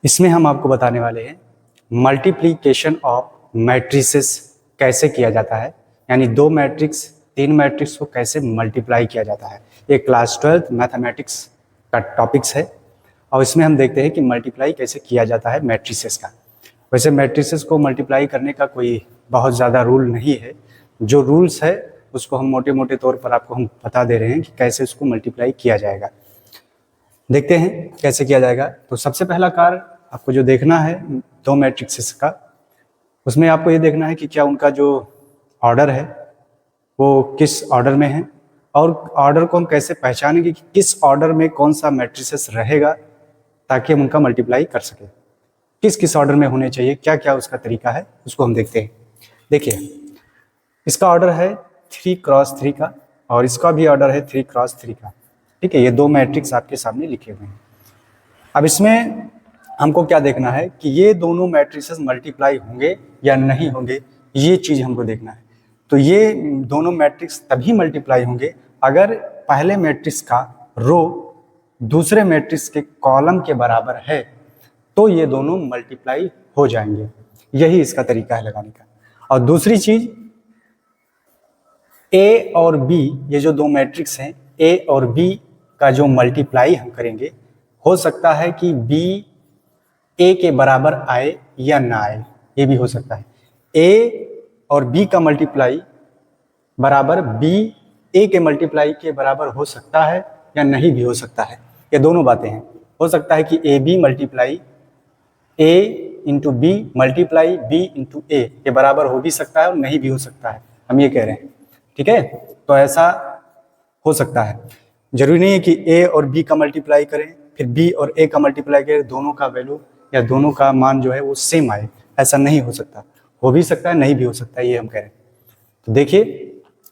इसमें हम आपको बताने वाले हैं मल्टीप्लिकेशन ऑफ मैट्रिसेस कैसे किया जाता है, यानी दो मैट्रिक्स तीन मैट्रिक्स को कैसे मल्टीप्लाई किया जाता है। ये क्लास 12 मैथमेटिक्स का टॉपिक्स है और इसमें हम देखते हैं कि मल्टीप्लाई कैसे किया जाता है मैट्रिसेस का। वैसे मैट्रिसेस को मल्टीप्लाई करने का कोई बहुत ज़्यादा रूल नहीं है, जो रूल्स है उसको हम मोटे मोटे तौर पर आपको हम बता दे रहे हैं कि कैसे उसको मल्टीप्लाई किया जाएगा। देखते हैं कैसे किया जाएगा। तो सबसे पहला कार्य आपको जो देखना है दो मैट्रिक्सेस का, उसमें आपको ये देखना है कि क्या उनका जो ऑर्डर है वो किस ऑर्डर में है, और ऑर्डर को हम कैसे पहचानेंगे कि किस ऑर्डर में कौन सा मैट्रिसेस रहेगा ताकि हम उनका मल्टीप्लाई कर सकें। किस किस ऑर्डर में होने चाहिए, क्या क्या उसका तरीका है, उसको हम देखते हैं। देखिए, इसका ऑर्डर है 3x3 का और इसका भी ऑर्डर है 3x3 का। ठीक है, ये दो मैट्रिक्स आपके सामने लिखे हुए हैं। अब इसमें हमको क्या देखना है कि ये दोनों मैट्रिसेस मल्टीप्लाई होंगे या नहीं होंगे, ये चीज़ हमको देखना है। तो ये दोनों मैट्रिक्स तभी मल्टीप्लाई होंगे अगर पहले मैट्रिक्स का रो दूसरे मैट्रिक्स के कॉलम के बराबर है, तो ये दोनों मल्टीप्लाई हो जाएंगे। यही इसका तरीका है लगाने का। और दूसरी चीज, ए और बी, ये जो दो मैट्रिक्स हैं ए और बी का जो मल्टीप्लाई हम करेंगे, हो सकता है कि बी ए के बराबर आए या ना आए, ये भी हो सकता है। ए और बी का मल्टीप्लाई बराबर बी ए के मल्टीप्लाई के बराबर हो सकता है या नहीं भी हो सकता है। ये दोनों बातें हैं। हो सकता है कि A B multiply A into B multiply B into A के बराबर हो भी सकता है और नहीं भी हो सकता है, हम ये कह रहे हैं। ठीक है, तो ऐसा हो सकता है। जरूरी नहीं है कि ए और बी का मल्टीप्लाई करें फिर बी और ए का मल्टीप्लाई करें, दोनों का वैल्यू या दोनों का मान जो है वो सेम आए, ऐसा नहीं हो सकता। हो भी सकता है, नहीं भी हो सकता है, ये हम कह रहे हैं। तो देखिए,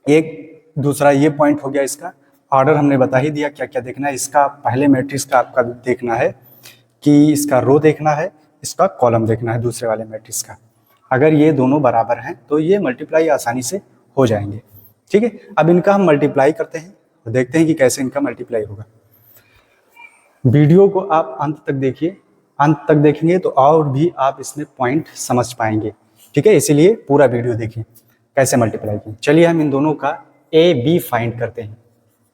एक दूसरा ये पॉइंट हो गया। इसका ऑर्डर हमने बता ही दिया क्या क्या देखना है। इसका पहले मैट्रिक्स का आपका देखना है कि इसका रो देखना है, इसका कॉलम देखना है दूसरे वाले मैट्रिक्स का। अगर ये दोनों बराबर हैं तो ये मल्टीप्लाई आसानी से हो जाएंगे। ठीक है, अब इनका हम मल्टीप्लाई करते हैं और देखते हैं कि कैसे इनका मल्टीप्लाई होगा। वीडियो को आप अंत तक देखिए, अंत तक देखेंगे तो और भी आप इसमें पॉइंट समझ पाएंगे। ठीक है, इसीलिए पूरा वीडियो देखिए कैसे मल्टीप्लाई किए। चलिए हम इन दोनों का ए बी फाइंड करते हैं।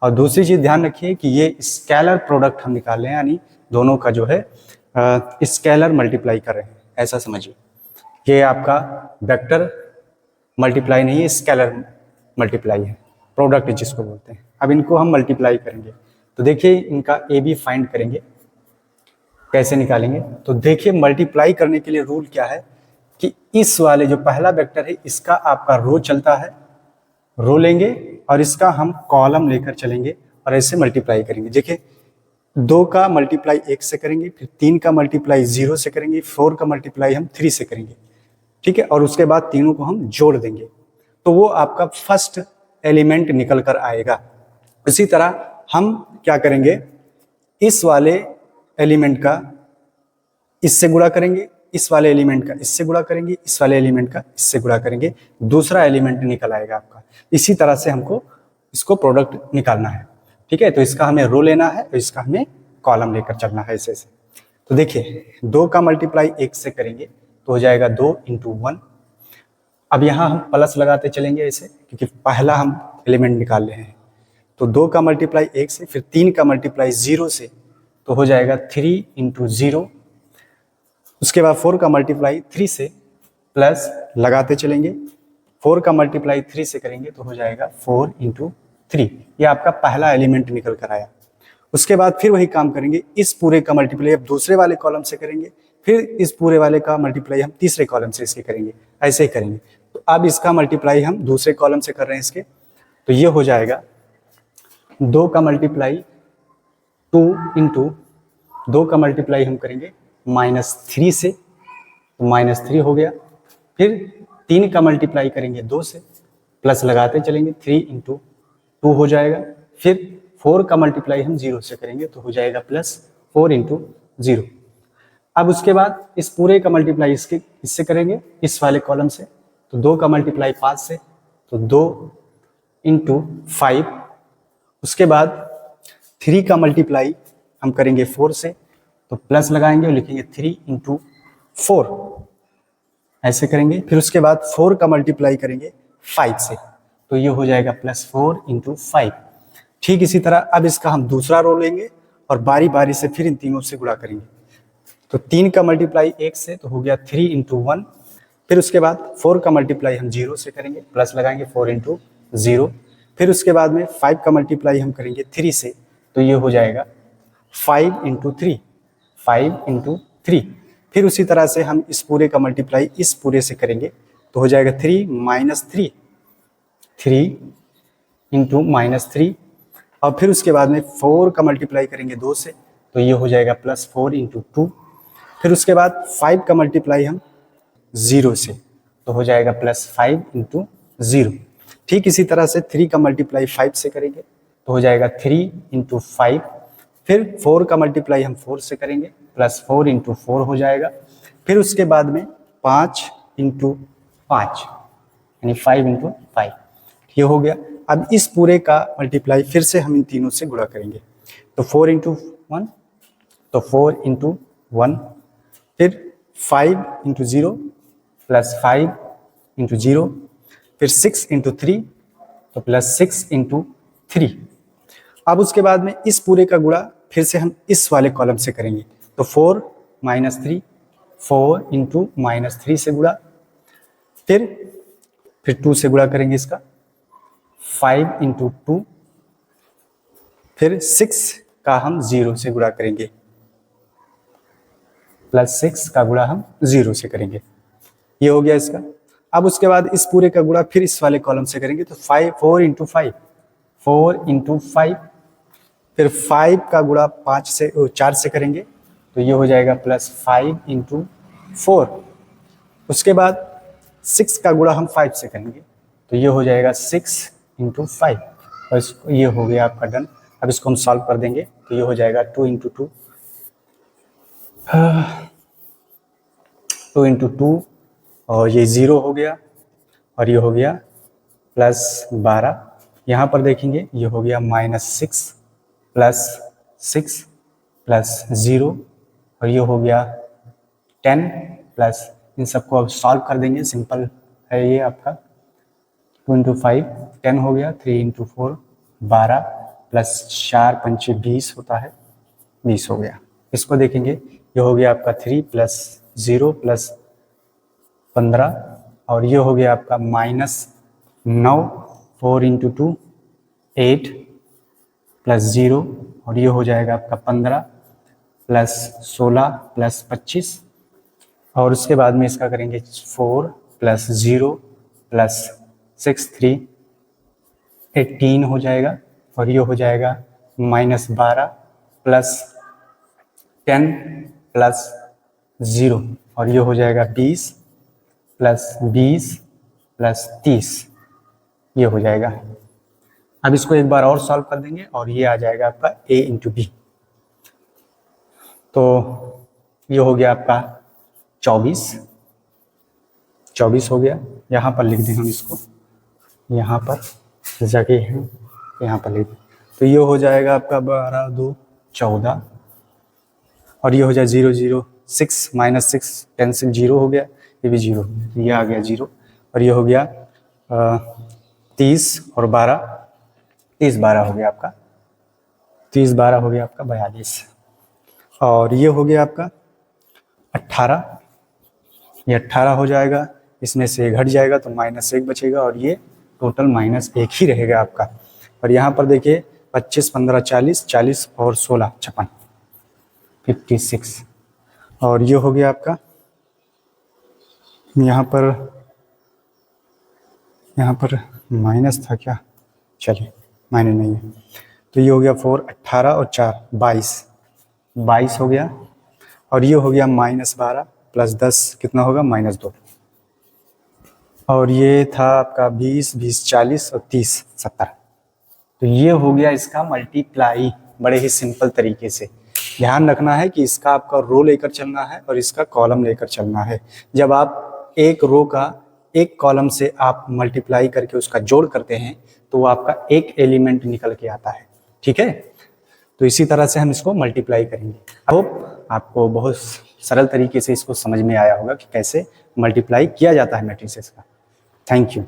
और दूसरी चीज ध्यान रखिए कि ये स्केलर प्रोडक्ट हम निकाल रहे हैं, यानी दोनों का जो है स्केलर मल्टीप्लाई कर रहे हैं, ऐसा समझिए। ये आपका वेक्टर मल्टीप्लाई नहीं है, स्केलर मल्टीप्लाई है, प्रोडक्ट जिसको बोलते हैं। अब इनको हम मल्टीप्लाई करेंगे तो देखिए इनका ए बी फाइंड करेंगे, कैसे निकालेंगे। तो देखिए, मल्टीप्लाई करने के लिए रूल क्या है कि इस वाले जो पहला वेक्टर है इसका आपका रो चलता है, रो लेंगे और इसका हम कॉलम लेकर चलेंगे और ऐसे मल्टीप्लाई करेंगे। देखिए, 2 का मल्टीप्लाई 1 से करेंगे, फिर 3 का मल्टीप्लाई 0 से करेंगे, 4 का मल्टीप्लाई हम 3 से करेंगे। ठीक है, और उसके बाद तीनों को हम जोड़ देंगे तो वो आपका फर्स्ट एलिमेंट निकल कर आएगा। इसी तरह हम क्या करेंगे, इस वाले एलिमेंट का इससे गुणा करेंगे, इस वाले एलिमेंट का इससे गुणा करेंगे, इस वाले एलिमेंट का इससे गुणा करेंगे, दूसरा एलिमेंट निकल आएगा आपका। इसी तरह से हमको इसको प्रोडक्ट निकालना है। ठीक है, तो इसका हमें रो लेना है, तो इसका हमें कॉलम लेकर चलना है ऐसे ऐसे। तो देखिए, 2 का मल्टीप्लाई 1 से करेंगे तो हो जाएगा 2 इंटू 1। अब यहाँ हम प्लस लगाते चलेंगे ऐसे, क्योंकि पहला हम एलिमेंट निकाल रहे हैं। तो 2 का मल्टीप्लाई 1 से, फिर 3 का मल्टीप्लाई 0 से, तो हो जाएगा 3 इंटू 0। उसके बाद 4 का मल्टीप्लाई 3 से, प्लस लगाते चलेंगे। 4 का मल्टीप्लाई 3 से करेंगे तो हो जाएगा 4 इंटू 3। ये आपका पहला एलिमेंट निकल कर आया। उसके बाद फिर वही काम करेंगे, इस पूरे का मल्टीप्लाई अब दूसरे वाले कॉलम से करेंगे, फिर इस पूरे वाले का मल्टीप्लाई हम तीसरे कॉलम से इसके करेंगे, ऐसे ही करेंगे। तो अब इसका मल्टीप्लाई हम दूसरे कॉलम से कर रहे हैं इसके, तो ये हो जाएगा 2 का मल्टीप्लाई 2 इंटू 2 का मल्टीप्लाई हम करेंगे -3 से, तो -3 हो गया। फिर 3 का मल्टीप्लाई करेंगे 2 से, प्लस लगाते चलेंगे, 3 इंटू 2 हो जाएगा। फिर 4 का मल्टीप्लाई हम 0 से करेंगे तो हो जाएगा +4 इंटू 0। अब उसके बाद इस पूरे का मल्टीप्लाई इससे करेंगे, इस वाले कॉलम से, तो 2 का मल्टीप्लाई 5 से, तो 2 इंटू 5। उसके बाद 3 का मल्टीप्लाई हम करेंगे 4 से, तो प्लस लगाएंगे और लिखेंगे 3 इंटू 4, ऐसे करेंगे। फिर उसके बाद 4 का मल्टीप्लाई करेंगे 5 से, तो ये हो जाएगा +4 इंटू 5। ठीक इसी तरह अब इसका हम दूसरा रो लेंगे और बारी बारी से फिर इन तीनों से गुणा करेंगे। तो 3 का मल्टीप्लाई 1 से, तो हो गया 3 इंटू 1। फिर उसके बाद 4 का मल्टीप्लाई हम 0 से करेंगे, प्लस लगाएंगे 4 इंटू 0। फिर उसके बाद में 5 का मल्टीप्लाई हम करेंगे 3 से, तो ये हो जाएगा 5 इंटू 3, 5 इंटू 3। फिर उसी तरह से हम इस पूरे का मल्टीप्लाई इस पूरे से करेंगे, तो हो जाएगा 3 माइनस 3, 3 इंटू -3। और फिर उसके बाद में 4 का मल्टीप्लाई करेंगे 2 से, तो ये हो जाएगा +4 इंटू 2। फिर उसके बाद 5 का मल्टीप्लाई हम 0 से, तो हो जाएगा +5 इंटू 0। ठीक इसी तरह से 3 का मल्टीप्लाई 5 से करेंगे, तो हो जाएगा 3 इंटू 5। फिर 4 का मल्टीप्लाई हम 4 से करेंगे, +4 इंटू 4 हो जाएगा। फिर उसके बाद में 5 इंटू 5 यानी 5 इंटू 5, ये हो गया। अब इस पूरे का मल्टीप्लाई फिर से हम इन तीनों से गुणा करेंगे, तो 4 इंटू 1, तो 4 इंटू 1। फिर 5 इंटू 0 प्लस 5 इंटू 0। फिर 6 इंटू 3, तो +6 इंटू 3। अब उसके बाद में इस पूरे का गुणा फिर से हम इस वाले कॉलम से करेंगे, तो 4 माइनस 3, 4 इंटू -3 से गुणा। फिर 2 से गुणा करेंगे इसका, 5 इंटू 2। फिर 6 का हम 0 से गुणा करेंगे, +6 का गुणा हम 0 से करेंगे, ये हो गया इसका। अब उसके बाद इस पूरे का गुणा फिर इस वाले कॉलम से करेंगे, तो 4 इंटू 5, 4 इंटू 5। फिर 5 का गुणा 4 से करेंगे, तो ये हो जाएगा +5 इंटू 4। उसके बाद 6 का गुणा हम 5 से करेंगे, तो ये हो जाएगा 6 इंटू 5। और इसको ये हो गया आपका डन। अब इसको हम सॉल्व कर देंगे, तो ये हो जाएगा 2 इंटू 2, 2 इंटू 2, और ये 0 हो गया, और ये हो गया +12। यहाँ पर देखेंगे ये हो गया -6 प्लस 6 प्लस 0, और ये हो गया 10 प्लस, इन सबको अब सॉल्व कर देंगे, सिंपल है ये आपका। 2 इंटू 5 10 हो गया, 3 इंटू 4 12, प्लस 4 पंचे 20 होता है, 20 हो गया। इसको देखेंगे, ये हो गया आपका 3 प्लस 0 प्लस 15, और ये हो गया आपका -9, 4 इंटू 2 8 प्लस 0, और ये हो जाएगा आपका 15 प्लस 16 प्लस 25, और उसके बाद में इसका करेंगे 4 प्लस 0 प्लस 6 3 18 हो जाएगा, और ये हो जाएगा -12 प्लस 10 प्लस 0, और ये हो जाएगा 20 प्लस 20 प्लस 30, ये हो जाएगा। अब इसको एक बार और सॉल्व कर देंगे, और ये आ जाएगा आपका a इंटू बी। तो ये हो गया आपका 24 हो गया। यहाँ पर लिख दें हम इसको, यहाँ पर जगह है, यहाँ पर लिख दें, तो ये हो जाएगा आपका 12 2 14, और ये हो जाए 0 0 6 -6 कैंसिल, 0 हो गया, ये भी 0 हो गया, ये आ गया 0, और ये हो गया 30 और 12, 30 12 हो गया आपका, 30 12 हो गया आपका 42, और ये हो गया आपका 18, ये 18 हो जाएगा, इसमें से घट जाएगा तो -1 बचेगा, और ये टोटल -1 ही रहेगा आपका। और यहाँ पर देखिए 25 15 40, 40 और 16 56, 56, और ये हो गया आपका, यहाँ पर माइनस था क्या, चलिए माइनस नहीं है, तो ये हो गया 4 18 और 4 22 हो गया, और ये हो गया -12 प्लस 10 कितना होगा -2, और ये था आपका 20 20 40 और 30 70। तो ये हो गया इसका मल्टीप्लाई, बड़े ही सिंपल तरीके से। ध्यान रखना है कि इसका आपका रो लेकर चलना है और इसका कॉलम लेकर चलना है। जब आप एक रो का एक कॉलम से आप मल्टीप्लाई करके उसका जोड़ करते हैं, तो आपका एक एलिमेंट निकल के आता है, ठीक है। तो इसी तरह से हम इसको मल्टीप्लाई करेंगे। होप आपको बहुत सरल तरीके से इसको समझ में आया होगा कि कैसे मल्टीप्लाई किया जाता है मैट्रिसेस का। Thank you.